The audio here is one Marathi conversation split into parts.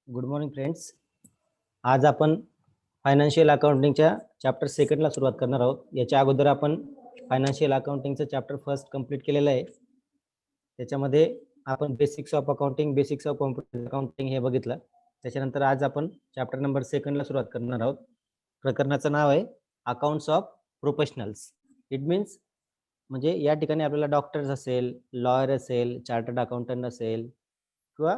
Good morning friends. आज आपण फायनान्शियल अकाउंटिंगच्या चॅप्टर सेकंडला सुरुवात करणार आहोत. याच्या अगोदर आपण फायनान्शियल अकाउंटिंगचं चॅप्टर फर्स्ट कंप्लीट केलेलं आहे. त्याच्यामध्ये आपण basics of accounting, basics of computer accounting हे बघितलं. त्याच्यानंतर आज आपण चॅप्टर नंबर सेकंडला सुरुवात करणार आहोत. प्रकरणाचं नाव आहे accounts of professionals. It means म्हणजे या ठिकाणी आपल्याला डॉक्टर्स असेल, लॉयर असेल, चार्टर्ड अकाउंटंट असेल किंवा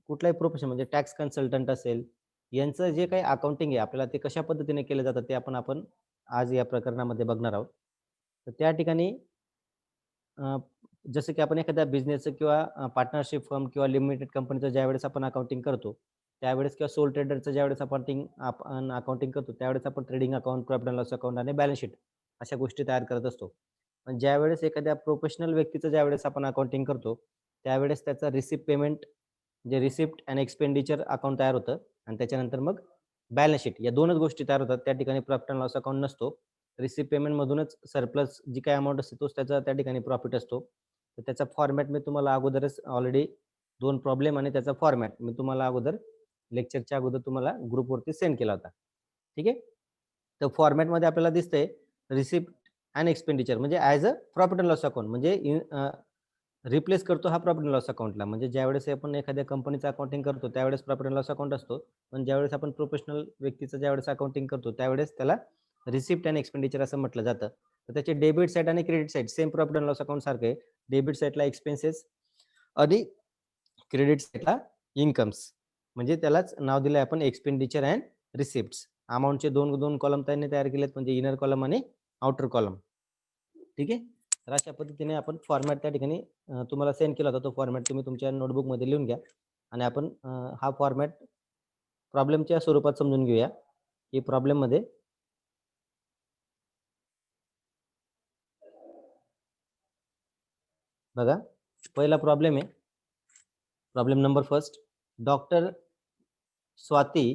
कुठलाही प्रोफेशन म्हणजे टॅक्स कन्सल्टंट असेल, यांचं जे काही अकाउंटिंग आहे आपल्याला ते कशा पद्धतीने केलं जातं ते आपण आज या प्रकरणामध्ये बघणार आहोत. तर त्या ठिकाणी जसं की आपण एखाद्या बिझनेसचं किंवा पार्टनरशिप फर्म किंवा लिमिटेड कंपनीचं ज्यावेळेस आपण अकाउंटिंग करतो त्यावेळेस किंवा सोल ट्रेडरचं ज्यावेळेस आपण अकाउंटिंग करतो त्यावेळेस आपण trading account, profit and loss account आणि बॅलन्स शीट अशा गोष्टी तयार करत असतो. पण ज्यावेळेस एखाद्या प्रोफेशनल व्यक्तीचं ज्यावेळेस आपण अकाउंटिंग करतो त्यावेळेस त्याचा रिसिप्ट पेमेंट म्हणजे रिसिप्ट अँड एक्सपेंडिचर अकाउंट तयार होतं आणि त्याच्यानंतर मग बॅलन्स शीट या दोनच गोष्टी तयार होतात. त्या ठिकाणी प्रॉफिट अँड लॉस अकाउंट नसतो. रिसिप्ट पेमेंटमधूनच सरप्लस जी काही अमाऊंट असते तोच त्याचा त्या ठिकाणी प्रॉफिट असतो. तर त्याचा फॉर्मॅट मी तुम्हाला अगोदरच ऑलरेडी 2 प्रॉब्लेम आणि त्याचा फॉर्मॅट मी तुम्हाला अगोदर लेक्चरच्या अगोदर तुम्हाला ग्रुपवरती सेंड केला होता. ठीक आहे. तर फॉर्मॅटमध्ये आपल्याला दिसतंय रिसिप्ट अँड एक्सपेंडिचर म्हणजे as a profit and loss account म्हणजे रिप्लेस करतो हा प्रॉफिट अँड लॉस अकाउंटला. म्हणजे ज्यावेळेस आपण एखाद्या कंपनीचं अकाउंटिंग करतो त्यावेळेस प्रॉफिट अँड लॉस अकाउंट असतो. पण ज्यावेळेस आपण प्रोफेशनल व्यक्तीचं ज्यावेळेस अकाउंटिंग करतो त्यावेळेस त्याला रिसिप्ट अँड एक्सपेंडिचर असं म्हटलं जातं. तर त्याचे डेबिट साईड आणि credit side same profit and loss account सारखे डेबिट साईडला एक्सपेन्सेस आणि क्रेडिट साईडला इन्कम्स म्हणजे त्यालाच नाव दिलं आपण एक्सपेंडिचर अँड रिसिप्ट्स. अमाऊंटचे दोन कॉलम त्यांनी तयार केलेत म्हणजे इनर कॉलम आणि आउटर कॉलम. ठीक आहे. तर अशा पद्धतीने आपण फॉर्मॅट त्या ठिकाणी तुम्हाला सेंड केला होता. तो फॉर्मॅट तुम्ही तुमच्या नोटबुकमध्ये लिहून घ्या आणि आपण हा फॉर्मॅट प्रॉब्लेमच्या स्वरूपात समजून घेऊया. की प्रॉब्लेममध्ये बघा पहिला प्रॉब्लेम आहे. Problem number first. Doctor Swati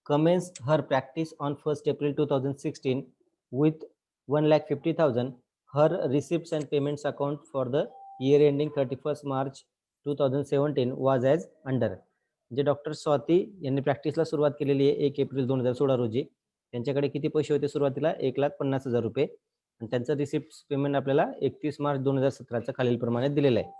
commenced her practice on 1st April 2016 with 1,50,000. Her receipts and payments account for the year ending 31st March 2017 was as under. जे डॉक्टर स्वाती यांनी प्रॅक्टिसला सुरुवात केलेली आहे 1 एप्रिल 2016 रोजी. त्यांच्याकडे किती पैसे होते सुरुवातीला? 1,50,000 रुपये आणि त्यांचं रिसिप्ट पेमेंट आपल्याला 31 मार्च 2017 खालील प्रमाणे दिलेलं आहे.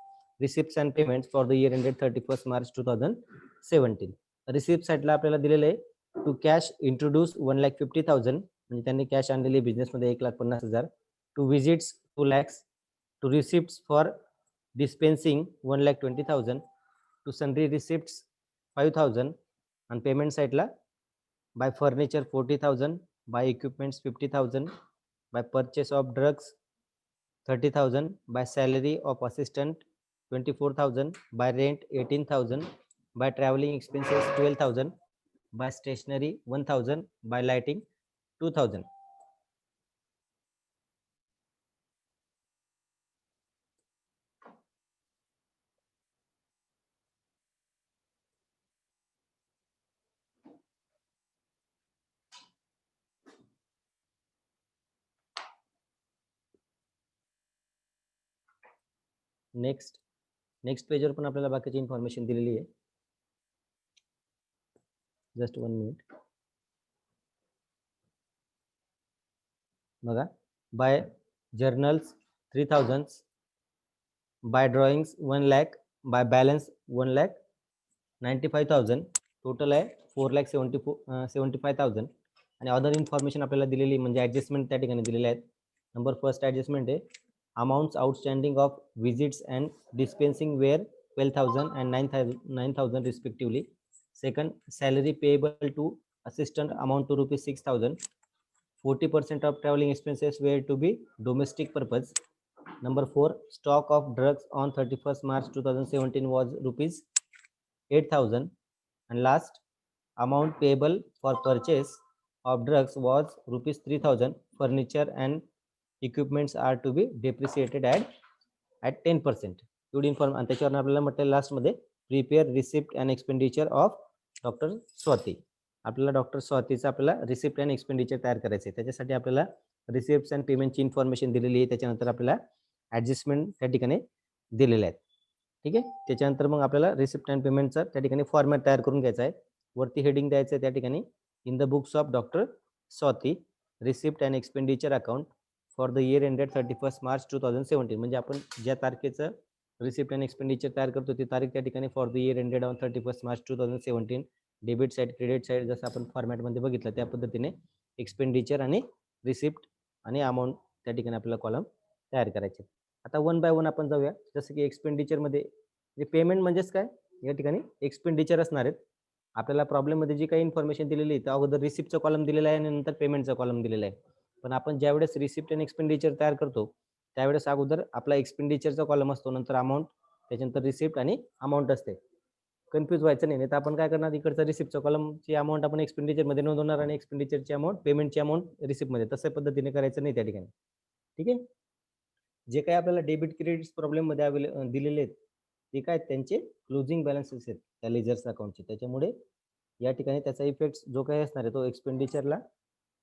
Receipts and payments for the year ended 31st March 2017. Receipt साईडला आपल्याला दिलेलं आहे टू कॅश इंट्रोड्यूस 1,50,000 म्हणजे त्यांनी कॅश आणलेली बिझनेसमध्ये 1,50,000. To visits 2 lakhs. To receipts for dispensing 1,20,000. To sundry receipts 5,000 आणि पेमेंट साईडला by furniture 40,000, by equipments 50,000, by purchase of drugs 30,000, by salary of assistant 24,000, by rent 18,000, by traveling expenses 12,000, by stationery 1,000, by lighting 2,000. Next पेजवर पण आपल्याला बाकीची इन्फॉर्मेशन दिलेली आहे. Just 1 minute. बघा by journals 3,000, by drawings 1 lakh, by balance 1,95,000. Total आहे 4,75,000 आणि अदर इन्फॉर्मेशन आपल्याला दिलेली म्हणजे ॲडजस्टमेंट त्या ठिकाणी दिलेल्या आहेत. नंबर फर्स्ट ॲडजस्टमेंट आहे amounts outstanding of visits and dispensing were 12,000 and 9,000 respectively. Second, salary payable to assistant amount to rupees 6,000. 40% of traveling expenses were to be domestic purpose. Number 4, stock of drugs on 31st March 2017 was rupees 8,000. And last, amount payable for purchase of drugs was rupees 3,000. Furniture and equipments are to be depreciated at 10%. एवढी इन्फॉर्म आणि त्याच्यावर आपल्याला म्हटलं लास्टमध्ये prepare receipt and expenditure of doctor Swati. आपल्याला डॉक्टर स्वातीचं आपल्याला रिसिप्ट अँड एक्सपेंडिचर तयार करायचं आहे. त्याच्यासाठी आपल्याला रिसिप्ट अँड पेमेंटची इन्फॉर्मेशन दिलेली आहे. त्याच्यानंतर आपल्याला ॲडजस्टमेंट त्या ठिकाणी दिलेले आहेत. ठीक आहे. त्याच्यानंतर मग आपल्याला रिसिप्ट अँड पेमेंटचा त्या ठिकाणी फॉर्मॅट तयार करून घ्यायचा आहे. वरती हेडिंग द्यायचं आहे त्या ठिकाणी, in the books of doctor Swati receipt and expenditure account for the year ended 31 March 2017. म्हणजे आपण ज्या तारखेचं रिसिप्ट अँड एक्सपेंडिचर तयार करतो ती तारीख त्या ठिकाणी for the year ended on 31 March 2017. Debit side credit side जसं आपण फॉर्मॅटमध्ये बघितलं त्या पद्धतीने एक्सपेंडिचर आणि रिसिप्ट आणि अमाऊंट त्या ठिकाणी आपल्याला कॉलम तयार करायचे. आता वन बाय वन आपण जाऊया. जसं की एक्सपेंडिचरमध्ये पेमेंट म्हणजेच काय, या ठिकाणी एक्सपेंडिचर असणार आहेत. आपल्याला प्रॉब्लेममध्ये जी काही इन्फॉर्मेशन दिलेली आहे त्या अगोदर रिसिप्टचा कॉलम दिलेला आहे आणि नंतर पेमेंटचा कॉलम दिलेला आहे. पण आपण ज्यावेळेस रिसिप्ट आणि एक्सपेंडिचर तयार करतो त्यावेळेस अगोदर आपला एक्सपेंडिचरचा कॉलम असतो, नंतर अमाऊंट, त्याच्यानंतर रिसिप्ट आणि अमाऊंट असते. कन्फ्यूज व्हायचं नाही. तर आपण काय करणार, इकडचा रिसिप्टचा कॉलमची अमाऊंट आपण एक्सपेंडिचरमध्ये नोंदवणार आणि एक्सपेंडिचरची अमाऊंट, पेमेंटची अमाऊंट रिसिप्टमध्ये. तसं पद्धतीने करायचं नाही त्या ठिकाणी. ठीक आहे. जे काही आपल्याला डेबिट क्रेडिट प्रॉब्लेममध्ये दिलेले आहेत ते काय, त्यांचे क्लोजिंग बॅलन्सेस आहेत त्या लेजर्स अकाउंटचे. त्याच्यामुळे या ठिकाणी त्याचा इफेक्ट जो काही असणार आहे तो एक्सपेंडिचरला,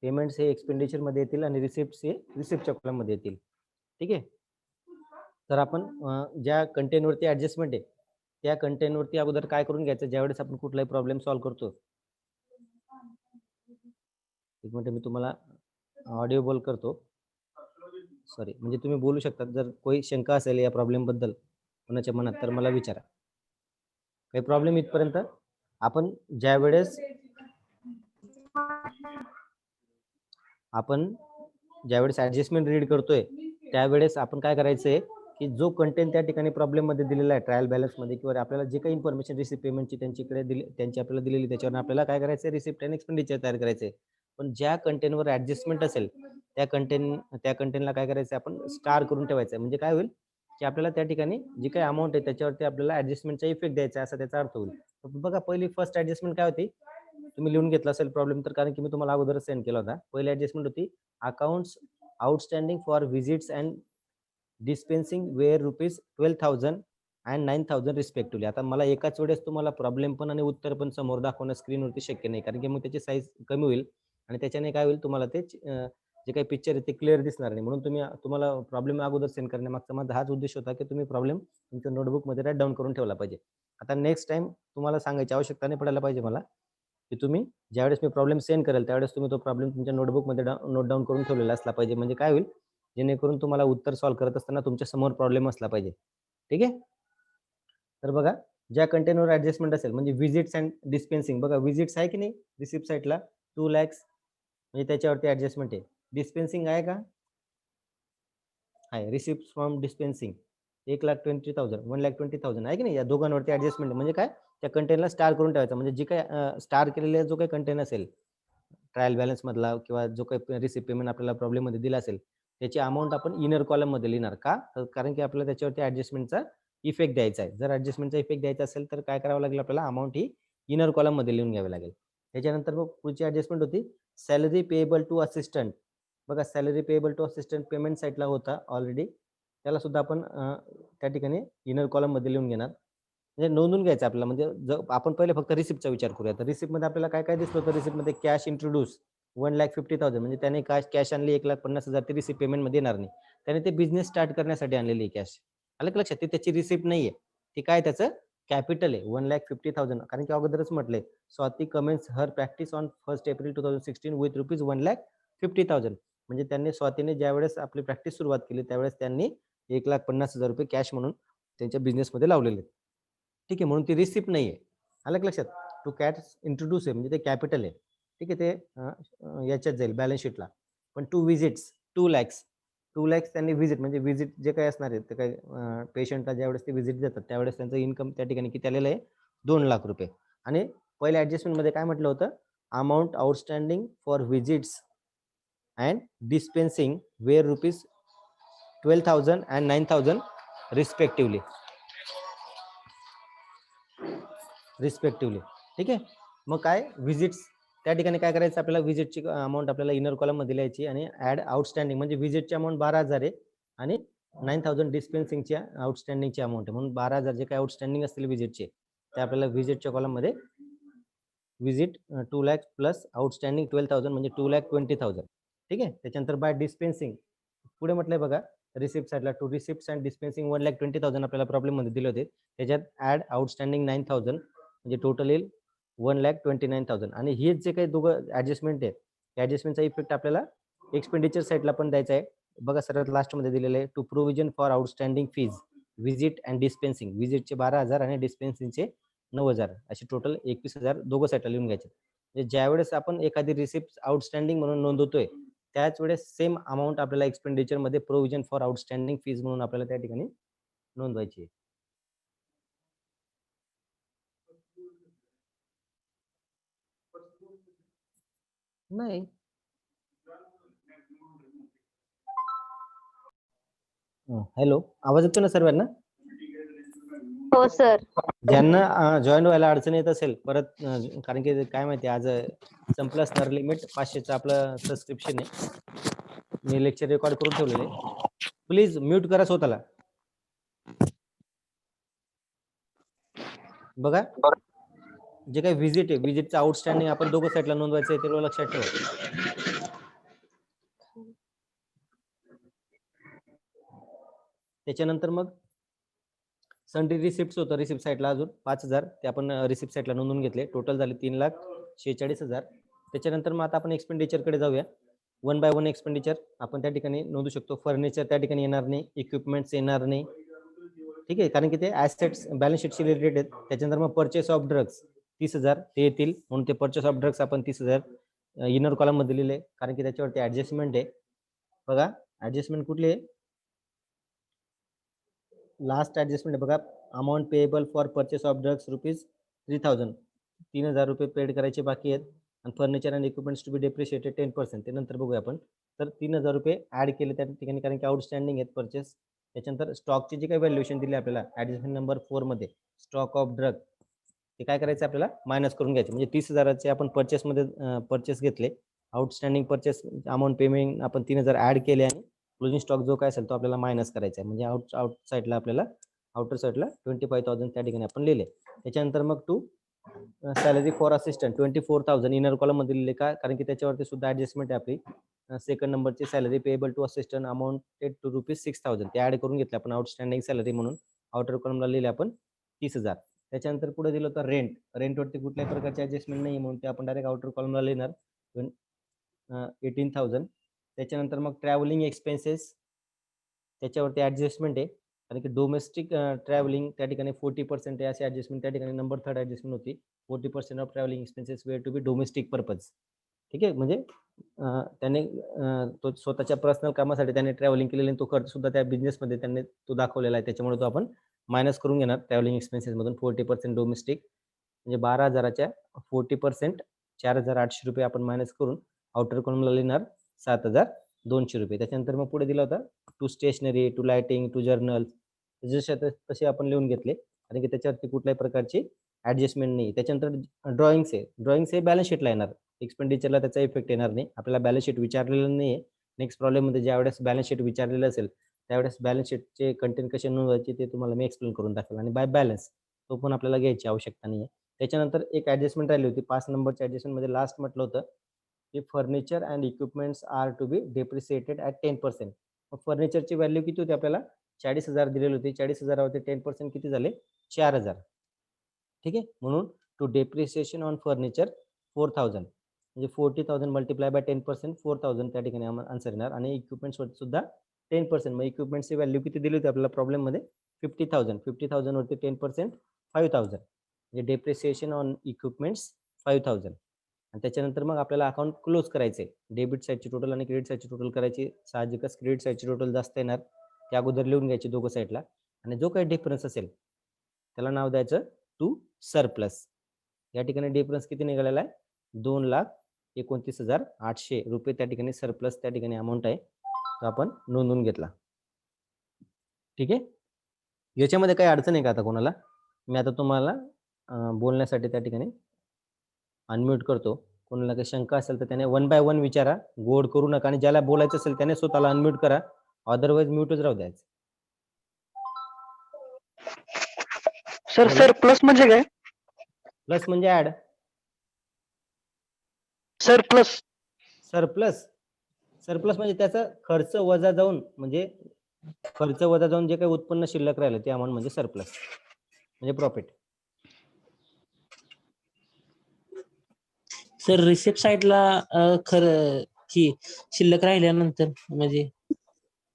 पेमेंट्स हे एक्सपेंडिचरमध्ये येतील आणि रिसिप्ट्स हे रिसिप्टच्या कॉलममध्ये येतील. ठीक आहे. तर आपण ज्या कंटेंटवरती ॲडजस्टमेंट आहे त्या कंटेंटवरती अगोदर काय करून घ्यायचं, ज्यावेळेस आपण कुठलाही प्रॉब्लेम सॉल्व्ह करतो. एक मिनिट मी तुम्हाला ऑडिओ बोल करतो. सॉरी, म्हणजे तुम्ही बोलू शकता. जर कोणी शंका असेल या प्रॉब्लेम बद्दल कोणाच्या मनात तर मला विचारा. काही प्रॉब्लेम इथपर्यंत? आपण ज्यावेळेस ॲडजस्टमेंट रीड करतोय त्यावेळेस आपण काय करायचंय की जो कंटेंट त्या ठिकाणी प्रॉब्लेममध्ये दिलेला आहे ट्रायल बॅलन्समध्ये किंवा आपल्याला जे काही इन्फॉर्मेशन रिसिप्ट पेमेंटची त्यांची आपल्याला दिलेली त्याच्यावर आपल्याला काय करायचं, रिसिप्ट आणि एक्सपेंडिचर तयार करायचे. पण ज्या कंटेंटवर ॲडजस्टमेंट असेल त्या कंटेंटला काय करायचं, आपण स्टार करून ठेवायचं. म्हणजे काय होईल की आपल्याला त्या ठिकाणी जी काही अमाऊंट आहे त्याच्यावरती आपल्याला ॲडजस्टमेंटचा इफेक्ट द्यायचा असा त्याचा अर्थ होईल. बघा, पहिली फर्स्ट ॲडजस्टमेंट काय होती, तुम्ही लिहून घेतला असेल प्रॉब्लेम तर, कारण की मी तुम्हाला अगोदरच सेंड केला होता. पहिली ॲडजस्टमेंट होती accounts outstanding for visits and dispensing were ₹12,000 and 9,000 respectively. आता मला एकाच वेळेस तुम्हाला प्रॉब्लेम पण आणि उत्तर पण समोर दाखवणं स्क्रीनवरती शक्य नाही, कारण की मग त्याची साईज कमी होईल आणि त्याच्याने काय होईल, तुम्हाला ते जे काही पिक्चर आहे ते क्लिअर दिसणार नाही. म्हणून तुम्हाला प्रॉब्लेम अगोदर सेंड करण्यामागचा माझा हाच उद्देश होता की तुम्ही प्रॉब्लेम तुमच्या नोटबुकमध्ये राईट डाऊन करून ठेवला पाहिजे. आता नेक्स्ट टाइम तुम्हाला सांगायची आवश्यकता नाही पडायला पाहिजे मला की तुम्ही ज्यावेळेस मी प्रॉब्लेम सेंड करेल त्यावेळेस तुम्ही तो प्रॉब्लेम तुमच्या नोटबुकमध्ये नोट डाऊन करून ठेवलेला असला पाहिजे. म्हणजे काय होईल, जेणेकरून तुम्हाला उत्तर सॉल्व्ह करत असताना तुमच्या समोर प्रॉब्लेम असला पाहिजे. ठीक आहे. तर बघा, ज्या कंटेनवर ऍडजस्टमेंट असेल म्हणजे व्हिजिट्स अँड डिस्पेन्सिंग. बघा, व्हिजिट्स आहे की नाही रिसिप्ट साईडला 2 लाख, म्हणजे त्याच्यावरती ऍडजस्टमेंट आहे. डिस्पेन्सिंग आहे का? आहे. रिसिप्ट फ्रॉम डिस्पेन्सिंग 1,20,000 1,20,000 आहे की नाही. या दोघांवरती ऍडजस्टमेंट म्हणजे काय, त्या कंटेनला स्टार करून ठेवायचं. म्हणजे जी काही स्टार केलेला जो काही कंटेन असेल ट्रायल बॅलन्स मधला किंवा जो काही रिसिप्ट पेमेंट आपल्याला प्रॉब्लेम मध्ये दिला असेल त्याची अमाऊंट आपण इनर कॉलम मध्ये लिहिणार. का? कारण की आपल्याला त्याच्यावरती ऍडजस्टमेंटचा इफेक्ट द्यायचा आहे. जर ऍडजस्टमेंटचा इफेक्ट द्यायचा असेल तर काय करावं लागेल, आपल्याला अमाऊंट ही इनर कॉलम मध्ये लिहून घ्यावी लागेल. त्याच्यानंतर मग पुढची ऍडजस्टमेंट होती सॅलरी पेएबल टू असिस्टंट. बघा, salary payable to assistant payment साईडला होता ऑलरेडी, त्याला सुद्धा आपण त्या ठिकाणी इनर कॉलम मध्ये लिहून घेणार. म्हणजे नोंदून घ्यायचं आपल्याला. म्हणजे आपण पहिले फक्त रिसिप्टचा विचार करूया. तर रिसिप्टमध्ये आपल्याला काय काय दिसलं होतं, रिसिप्टमध्ये कॅश इंट्रोड्यूस 1,50,000 म्हणजे त्याने कॅश आणली 1,50,000, ती रिसिप्ट पेमेंटमध्ये येणार नाही. त्याने ते बिझनेस स्टार्ट करण्यासाठी आणलेली कॅश. आलं का लक्षात? ती त्याची रिसिप्ट नाहीये, ती काय त्याचं कॅपिटल आहे 1,50,000. कारण की अगोदरच म्हटलंय Swati comments her practice on 1 April 2016 with ₹1,50,000. म्हणजे त्यांनी स्वातीने ज्यावेळेस आपली प्रॅक्टिस सुरुवात केली त्यावेळेस त्यांनी ₹1,50,000 कॅश म्हणून त्यांच्या बिझनेसमध्ये लावलेले. ठीक आहे, म्हणून ती रिसिप्ट नाहीये. आलं का लक्षात? टू कॅश इंट्रोड्यूस आहे म्हणजे ते कॅपिटल आहे. ठीक आहे, ते याच्यात जाईल बॅलन्स शीटला. पण टू विजिट्स 2 lakhs त्यांनी व्हिजिट म्हणजे व्हिजिट जे काही असणार आहे ते काही पेशंटला ज्यावेळेस ते व्हिजिट देतात त्यावेळेस त्यांचं इन्कम त्या ठिकाणी किती आलेलं आहे, ₹2,00,000. आणि पहिल्या ऍडजस्टमेंटमध्ये काय म्हटलं होतं, amount outstanding for visits and dispensing were ₹12,000 and 9,000 respectively. ठीक आहे. मग काय, व्हिजिट्स त्या ठिकाणी काय करायचं, आपल्याला व्हिजिटची अमाऊंट आपल्याला इनर कॉलम मध्ये लिहायची आणि ऍड आउटस्टँडिंग म्हणजे व्हिजिटची अमाऊंट 12,000 आहे आणि 9,000 डिस्पेन्सिंगची आउटस्टँडिंगची अमाऊंट आहे. म्हणून 12,000 जे काही आउटस्टँडिंग असतील व्हिजिटचे ते आपल्याला व्हिजिटच्या कॉलम मध्ये व्हिजिट 2 लाख प्लस आउटस्टँडिंग 12,000 म्हणजे 2,20,000. ठीक आहे. त्याच्यानंतर बाय डिस्पेन्सिंग पुढे म्हटलंय बघा, रिसिप्ट साईडला टू रिसिप्ट अँड डिस्पेन्सिंग 1,20,000 आपल्याला प्रॉब्लेम मध्ये दिले होते. त्याच्यात ऍड आउटस्टँडिंग 9,000 म्हणजे टोटल येईल 1,29,000 आणि हेच जे काही दोघं ऍडजस्टमेंट आहेत त्या ऍडजस्टमेंटचा इफेक्ट आपल्याला एक्सपेंडिचर साईडला पण द्यायचा आहे. बघा सर्वात लास्ट मध्ये दिलेलं आहे to provision for outstanding fees visit and dispensing. व्हिजिटचे 12,000 आणि डिस्पेन्सिंगचे 9,000 असे टोटल 21,000 दोघं साईडला लिहून घ्यायचे. म्हणजे ज्यावेळेस आपण एखादी रिसिप्ट आउटस्टँडिंग म्हणून नोंदवतोय त्याच वेळेस सेम अमाऊंट आपल्याला एक्सपेंडिचर मध्ये प्रोव्हिजन फॉर आउटस्टँडिंग फीज म्हणून आपल्याला त्या ठिकाणी नोंदवायची आहे. नाही हॅलो, आवाज येतो ना सर्वांना? हो सर. ज्यांना जॉईन व्हायला अडचण येत असेल परत कारण की काय माहिती आज संपलं असणार लिमिट 500चं आपलं सबस्क्रिप्शन आहे. मी लेक्चर रेकॉर्ड करून ठेवलेले. प्लीज म्यूट करा स्वतःला. बघा जे काही व्हिजिट आहे व्हिजिटचं आउटस्टँडिंग आपण दोघं साईडला नोंदवायचं आहे ते लक्षात ठेवा. त्याच्यानंतर मग सन्ड्री रिसिप्ट होतं रिसिप्ट साईडला अजून 5,000 ते आपण रिसिप्ट साईडला नोंदवून घेतले. टोटल झाले 3,46,000. त्याच्यानंतर मग आता आपण एक्सपेंडिचरकडे जाऊया. 1 बाय 1 एक्सपेंडिचर आपण त्या ठिकाणी नोंदू शकतो. फर्निचर त्या ठिकाणी येणार नाही, इक्विपमेंट्स येणार नाही, ठीक आहे, कारण की ते ऍसेट्स बॅलन्स शीटशी रिलेटेड आहेत. त्याच्यानंतर मग परचेस ऑफ ड्रग्स 30,000 ते येतील म्हणून ते परचेस ऑफ ड्रग्स आपण 30,000 इनर कॉलम मध्ये लिहिले कारण की त्याच्यावरती ऍडजस्टमेंट आहे. बघा ऍडजस्टमेंट कुठली आहे? लास्ट ऍडजस्टमेंट आहे बघा. Amount payable for purchase of drugs ₹3,000 3,000 रुपये पेड करायचे बाकी आहेत आणि furniture and equipments to be depreciated 10%. ते नंतर बघूया आपण. तर 3,000 रुपये ऍड केले त्या ठिकाणी कारण की आउटस्टँडिंग आहेत परचेस. त्याच्यानंतर स्टॉकची जी काही व्हॅल्युएशन दिली आपल्याला ऍडजस्टमेंट नंबर 4 मध्ये स्टॉक ऑफ ड्रग ते काय करायचं आपल्याला मायनस करून घ्यायचे. म्हणजे 30,000चे आपण परचेसमध्ये परचेस घेतले. आउटस्टँडिंग परचेस अमाऊंट पेमेंट आपण 3,000 ऍड केले आणि क्लोजिंग स्टॉक जो काय असेल तो आपल्याला मायनस करायचा आहे. म्हणजे आउट साईडला आपल्याला आउटर साईडला 25,000 त्या ठिकाणी आपण लिहिले. त्याच्यानंतर मग to salary for assistant 24,000 inner column मध्ये लिहिले का कारण की त्याच्यावरती सुद्धा ऍडजस्टमेंट आहे आपली. सेकंड नंबरची salary payable to assistant amount to ₹6,000 ते ऍड करून घेतले आपण आउटस्टँडिंग सॅलरी म्हणून. आउटर कॉलमला लिहिले आपण 30,000. त्याच्यानंतर पुढे दिलं होतं रेंट. रेंटवरती कुठल्याही प्रकारची ऍडजस्टमेंट नाही म्हणून ते आपण डायरेक्ट आउटर कॉलमला लिहिणार 18,000. त्याच्यानंतर मग ट्रॅव्हलिंग एक्सपेन्सेस त्याच्यावरती ऍडजस्टमेंट आहे कारण की डोमेस्टिक ट्रॅव्हलिंग त्या ठिकाणी 40% आहे अशी ऍडजस्टमेंट त्या ठिकाणी नंबर 3rd ऍडजस्टमेंट होती. 40% of travelling expenses were to be domestic purpose. ठीक आहे, म्हणजे त्याने तो स्वतःच्या पर्सनल कामासाठी त्याने ट्रॅव्हलिंग केलेली तो खर्च सुद्धा त्या बिझनेसमध्ये त्यांनी तो दाखवलेला आहे. त्याच्यामुळे तो आपण मायनस करून घेणार ट्रॅव्हलिंग एक्सपेन्सेस मधून 40% डोमेस्टिक. म्हणजे 12,000च्या 40% ₹4,800 रुपये आपण मायनस करून आउटर कॉलमला लिहिणार 7,200 रुपये. त्याच्यानंतर मग पुढे दिला होता to stationery to lighting to journal जसे तसे आपण लिहून घेतले कारण की त्याच्यावरती कुठल्याही प्रकारची ऍडजस्टमेंट नाही. त्याच्यानंतर ड्रॉइंग्स आहे. ड्रॉइंग्स हे बॅलन्स शीटला येणार. एक्सपेंडिचरला त्याचा इफेक्ट येणार नाही. आपल्याला बॅलन्स शीट विचारलेलं नाही आहे. नेक्स्ट प्रॉब्लेम मध्ये ज्यावेळेस बॅलन्स शीट विचारलेलं असेल त्यावेळेस बॅलन्स शीटचे कंटेंट कसे नोंदवायचे ते तुम्हाला मी एक्सप्लेन करून दाखवेल आणि बाय बॅलन्स तो पण आपल्याला घ्यायची आवश्यकता नाही आहे. त्याच्यानंतर एक ऍडजस्टमेंट राहिली होती 5 नंबरच्या ऍडजस्टमेंट मध्ये लास्ट म्हटलं होतं की furniture and equipments are to be depreciated at 10%. मग फर्निचरची व्हॅल्यू किती होती आपल्याला 40,000 दिलेली होती. 40,000वरती 10% किती झाले 4,000. ठीक आहे, म्हणून टू डेप्रिसिएशन ऑन फर्निचर 4,000 म्हणजे 40,000 मल्टिप्लाय बाय 10% 4,000 त्या ठिकाणी आन्सर येणार. आणि इक्विपमेंट्स वरती सुद्धा 10%. मग इक्विपमेंट्सची व्हॅल्यू किती दिली होती आपल्याला प्रॉब्लेम मध्ये 50,000. 50,000 वरती 10% 5,000 म्हणजे डेप्रिसिएशन ऑन इक्विपमेंट्स 5,000. आणि त्याच्यानंतर मग आपल्याला अकाउंट क्लोज करायचे. डेबिट साईडची टोटल आणि क्रेडिट साईडची टोटल करायची. साहजिकच क्रेडिट साईडची टोटल जास्त येणार ते अगोदर लिहून घ्यायची दोघं साईडला आणि जो काही डिफरन्स असेल त्याला नाव द्यायचं टू सरप्लस. या ठिकाणी डिफरन्स किती निघालेला आहे 2,29,800 रुपये त्या ठिकाणी सरप्लस त्या ठिकाणी अमाऊंट आहे तो आपण नोंदवून घेतला. ठीक आहे, याच्यामध्ये काही अडचण आहे का आता कोणाला? मी आता तुम्हाला बोलण्यासाठी त्या ठिकाणी अनम्यूट करतो. कोणाला काही शंका असेल तर त्याने 1 बाय 1 विचारा. गोड करू नका आणि ज्याला बोलायचं असेल त्याने स्वतःला अनम्यूट करा. अदरवाईज म्यूटच राहू द्यायचं. सर सर प्लस म्हणजे काय? प्लस म्हणजे add. Surplus surplus surplus म्हणजे त्याचा खर्च वजा जाऊन म्हणजे खर्च वजा जाऊन जे काही उत्पन्न शिल्लक राहिलं ते अमाऊंट म्हणजे सरप्लस म्हणजे प्रॉफिट. सर रिसिप्ट साईडला खरं की शिल्लक राहिल्यानंतर म्हणजे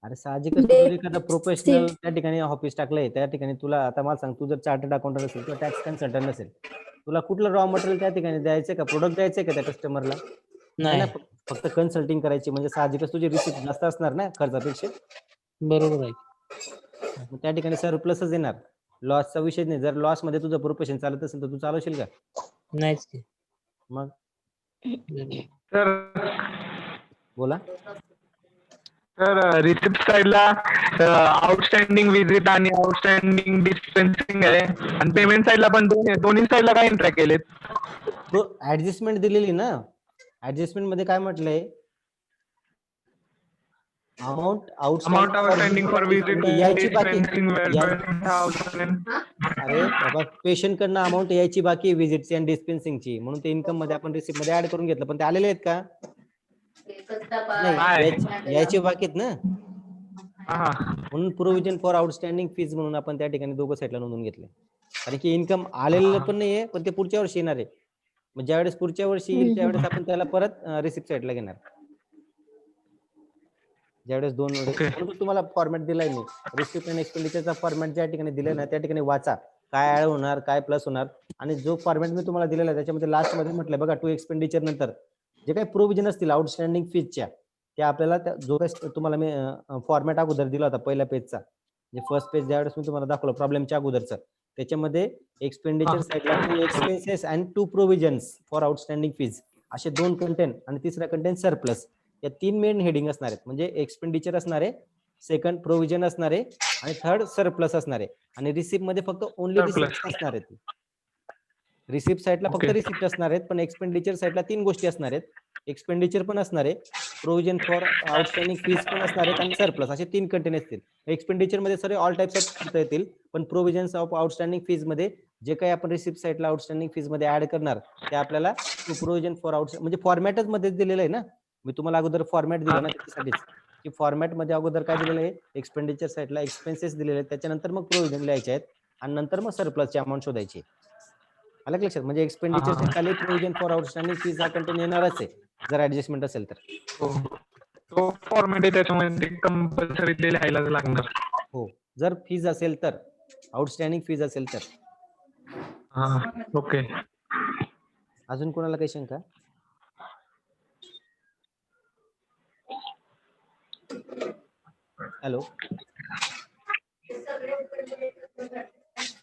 अरे साहजिकच तू जर एखादा प्रोफेशनल त्या ठिकाणी ऑफिस टाकलंय त्या ठिकाणी तुला आता मला सांग तू जर चार्टर्ड अकाउंटंट असेल किंवा टॅक्स कन्सल्टंट असेल तुला कुठलं रॉ मटेरियल त्या ठिकाणी द्यायचं का प्रोडक्ट द्यायचंय का त्या कस्टमरला नाही ना नाही फक्त कन्सल्टिंग करायची म्हणजे साहजिकच तुझी रिसिप्ट जास्त असणार ना खर्चापेक्षा बरोबर आहे मग त्या ठिकाणी सरप्लसच येणार लॉसचा विषय नाही जर लॉस मध्ये तुझं प्रोफेशन चालत असेल तर तू चालवशील का नाहीच की मग सर बोला सर रिसिप्ट साईडला आउटस्टँडिंग विजिट आणि आउटस्टँडिंग डिस्पेन्सिंग आहे आणि पेमेंट साईडला पण दोन्ही साईडला काय एंट्री केलेत ऍडजस्टमेंट दिलेली ना ऍडजस्टमेंट मध्ये काय म्हटलंय amount amount outstanding for visit यायची बाकी डिस्पेन्सिंग अरे बाबा पेशंट कडनं अमाऊंट यायची बाकी विजिटची आणि डिस्पेन्सिंगची म्हणून ते इन्कम मध्ये आपण रिसिप्ट मध्ये ऍड करून घेतलं पण ते आलेले आहेत का नाही यायचे बाकी आहेत ना म्हणून प्रोव्हिजन फॉर आउटस्टँडिंग फीज म्हणून आपण त्या ठिकाणी दोघं साईडला नोंदवून घेतले कारण की इन्कम आलेलं पण नाहीये पण ते पुढच्या वर्षी येणार आहे मग ज्यावेळेस पुढच्या वर्षी येईल त्यावेळेस आपण त्याला परत रिसिप्ट साईडला घेणार ज्यावेळेस दोन वेळेस तुम्हाला फॉर्मॅट दिलाय मी रिसिप्ट आणि एक्सपेंडिचरचा फॉर्मॅट ज्या ठिकाणी दिलाय ना त्या ठिकाणी वाचा काय ऍड होणार काय प्लस होणार आणि जो फॉर्मॅट मी तुम्हाला दिलेला आहे त्याच्यामध्ये लास्ट मध्ये म्हटलंय बघा टू एक्सपेंडिचर नंतर जे काही प्रोव्हिजन असतील आउटस्टँडिंग फीजच्या त्या आपल्याला जो काही तुम्हाला मी फॉर्मॅट अगोदर दिला होता पहिल्या पेजचा जे फर्स्ट पेज ज्यावेळेस मी तुम्हाला दाखवलं प्रॉब्लेमच्या अगोदरचं त्याच्यामध्ये एक्सपेंडिचर साईडला to expenses and to provisions for outstanding fees असे दोन कंटेंट आणि तिसरा कंटेंट सरप्लस या तीन मेन हेडिंग असणार आहेत म्हणजे एक्सपेंडिचर असणार आहे सेकंड प्रोव्हिजन असणार आहे आणि थर्ड सरप्लस असणार आहे आणि रिसिप्ट मध्ये फक्त ओनली रिसिप्ट असणार आहेत रिसिप्ट साईडला फक्त रिसिप्ट असणार आहेत पण एक्सपेंडिचर साईडला तीन गोष्टी असणार आहेत एक्सपेंडिचर पण असणार आहे प्रोव्हिजन फॉर आउटस्टँडिंग फीज पण असणार आहेत आणि सरप्लस असे तीन कंटेंट असतील एक्सपेंडिचर मध्ये सर ऑल टाइप्स ऑफ खर्च येतील पण प्रोव्हिजन्स ऑफ आउटस्टँडिंग फीज मध्ये जे काही आपण रिसिप्ट साईडला आउटस्टँडिंग फीज मध्ये ऍड करणार ते आपल्याला प्रोव्हिजन फॉर आउट म्हणजे फॉर्मॅटच मध्ये दिलेलं आहे ना मी तुम्हाला अगोदर फॉर्मॅट दिला ना त्याच्यासाठीच की फॉर्मॅट मध्ये अगोदर काय दिलेलं आहे एक्सपेंडिचर साईडला एक्सपेन्सेस दिलेले आहेत त्याच्यानंतर मग प्रोव्हिजन लिहायचे आहेत आणि नंतर मग सरप्लसची अमाऊंट शोधायची आलं लक्षात म्हणजे एक्सपेंडिचर खाली प्रोव्हिजन फॉर आउटस्टँडिंग फीज हा कंटेन येणारच आहे जर ऍडजस्टमेंट असेल तर तो फॉर्मॅट आहे त्याच्यामध्ये कंपल्सरी लिहायलाच लागणार हो जर फीज असेल तर आउटस्टँडिंग फीज असेल तर ओके अजून कोणाला काही शंका हॅलो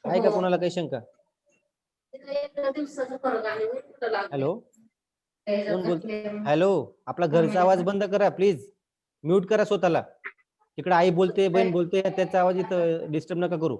आहे का कोणाला काही शंका हॅलो कोण बोलतो हॅलो आपला घरचा आवाज बंद करा प्लीज म्यूट करा स्वतःला तिकडे आई बोलते बहीण बोलते त्याचा आवाज इथं डिस्टर्ब नका करू